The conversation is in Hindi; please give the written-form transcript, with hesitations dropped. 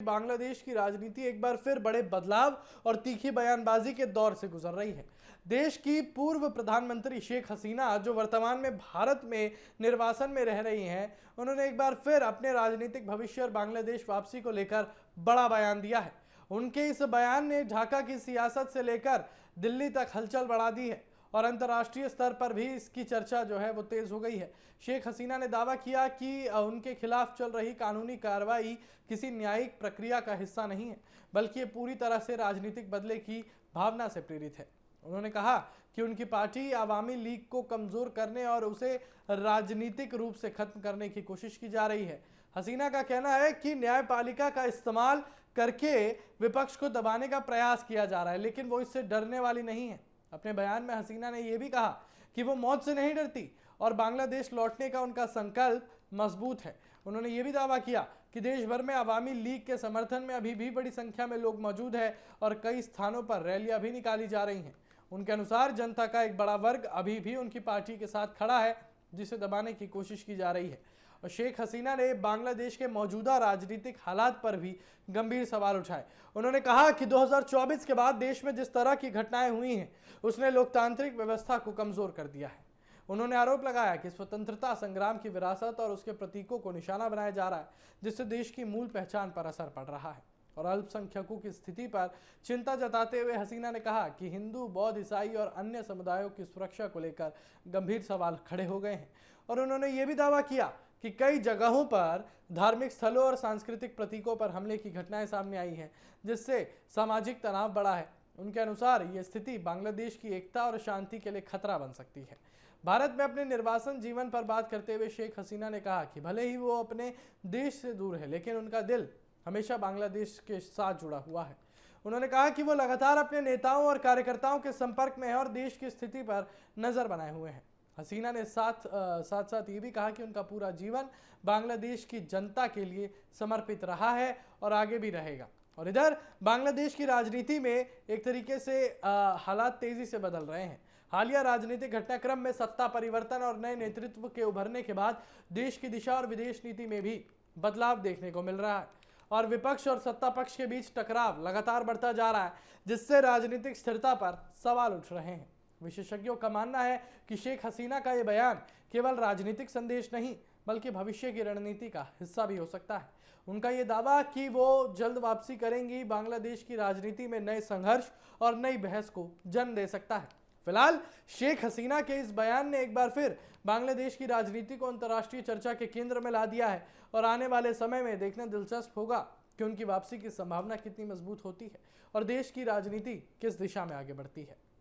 बांग्लादेश की राजनीति एक बार फिर बड़े बदलाव और तीखी बयानबाजी के दौर से गुजर रही है। देश की पूर्व प्रधानमंत्री शेख हसीना, जो वर्तमान में भारत में निर्वासन में रह रही हैं, उन्होंने एक बार फिर अपने राजनीतिक भविष्य और बांग्लादेश वापसी को लेकर बड़ा बयान दिया है। उनके इस बयान ने ढाका की सियासत से लेकर दिल्ली तक हलचल बढ़ा दी है और अंतर्राष्ट्रीय स्तर पर भी इसकी चर्चा जो है वो तेज हो गई है। शेख हसीना ने दावा किया कि उनके खिलाफ चल रही कानूनी कार्रवाई किसी न्यायिक प्रक्रिया का हिस्सा नहीं है, बल्कि ये पूरी तरह से राजनीतिक बदले की भावना से प्रेरित है। उन्होंने कहा कि उनकी पार्टी अवामी लीग को कमजोर करने और उसे राजनीतिक रूप से खत्म करने की कोशिश की जा रही है। हसीना का कहना है कि न्यायपालिका का इस्तेमाल करके विपक्ष को दबाने का प्रयास किया जा रहा है, लेकिन वो इससे डरने वाली नहीं है। अपने बयान में हसीना ने यह भी कहा कि वो मौत से नहीं डरती और बांग्लादेश लौटने का उनका संकल्प मजबूत है। उन्होंने यह भी दावा किया कि देश भर में अवामी लीग के समर्थन में अभी भी बड़ी संख्या में लोग मौजूद हैं और कई स्थानों पर रैलियां भी निकाली जा रही हैं। उनके अनुसार जनता का एक बड़ा वर्ग अभी भी उनकी पार्टी के साथ खड़ा है, जिसे दबाने की कोशिश की जा रही है। और शेख हसीना ने बांग्लादेश के मौजूदा राजनीतिक हालात पर भी गंभीर सवाल उठाए। उन्होंने कहा कि 2024 के बाद देश में जिस तरह की घटनाएं हुई हैं, उसने लोकतांत्रिक व्यवस्था को कमजोर कर दिया है। उन्होंने आरोप लगाया कि स्वतंत्रता संग्राम की विरासत और उसके प्रतीकों को निशाना बनाया जा रहा है, जिससे देश की मूल पहचान पर असर पड़ रहा है। और अल्पसंख्यकों की स्थिति पर चिंता जताते हुए हसीना ने कहा कि हिंदू, बौद्ध, ईसाई और अन्य समुदायों की सुरक्षा को लेकर गंभीर सवाल खड़े हो गए हैं। और उन्होंने ये भी दावा किया कि कई जगहों पर धार्मिक स्थलों और सांस्कृतिक प्रतीकों पर हमले की घटनाएं सामने आई हैं, जिससे सामाजिक तनाव बढ़ा है। उनके अनुसार यह स्थिति बांग्लादेश की एकता और शांति के लिए खतरा बन सकती है। भारत में अपने निर्वासन जीवन पर बात करते हुए शेख हसीना ने कहा कि भले ही वो अपने देश से दूर है, लेकिन उनका दिल हमेशा बांग्लादेश के साथ जुड़ा हुआ है। उन्होंने कहा कि वो लगातार अपने नेताओं और कार्यकर्ताओं के संपर्क में है और देश की स्थिति पर नजर बनाए हुए हैं। हसीना ने साथ ये भी कहा कि उनका पूरा जीवन बांग्लादेश की जनता के लिए समर्पित रहा है और आगे भी रहेगा। और इधर बांग्लादेश की राजनीति में एक तरीके से हालात तेजी से बदल रहे हैं। हालिया राजनीतिक घटनाक्रम में सत्ता परिवर्तन और नए नेतृत्व के उभरने के बाद देश की दिशा और विदेश नीति में भी बदलाव देखने को मिल रहा है और विपक्ष और सत्ता पक्ष के बीच टकराव लगातार बढ़ता जा रहा है, जिससे राजनीतिक स्थिरता पर सवाल उठ रहे हैं। विशेषज्ञों का मानना है कि शेख हसीना का यह बयान केवल राजनीतिक संदेश नहीं, बल्कि भविष्य की रणनीति का हिस्सा भी हो सकता है। उनका यह दावा कि वो जल्द वापसी करेंगी बांग्लादेश की राजनीति में नए संघर्ष और नई बहस को जन्म दे सकता है। फिलहाल शेख हसीना के इस बयान ने एक बार फिर बांग्लादेश की राजनीति को अंतर्राष्ट्रीय चर्चा के केंद्र में ला दिया है और आने वाले समय में देखना दिलचस्प होगा कि उनकी वापसी की संभावना कितनी मजबूत होती है और देश की राजनीति किस दिशा में आगे बढ़ती है।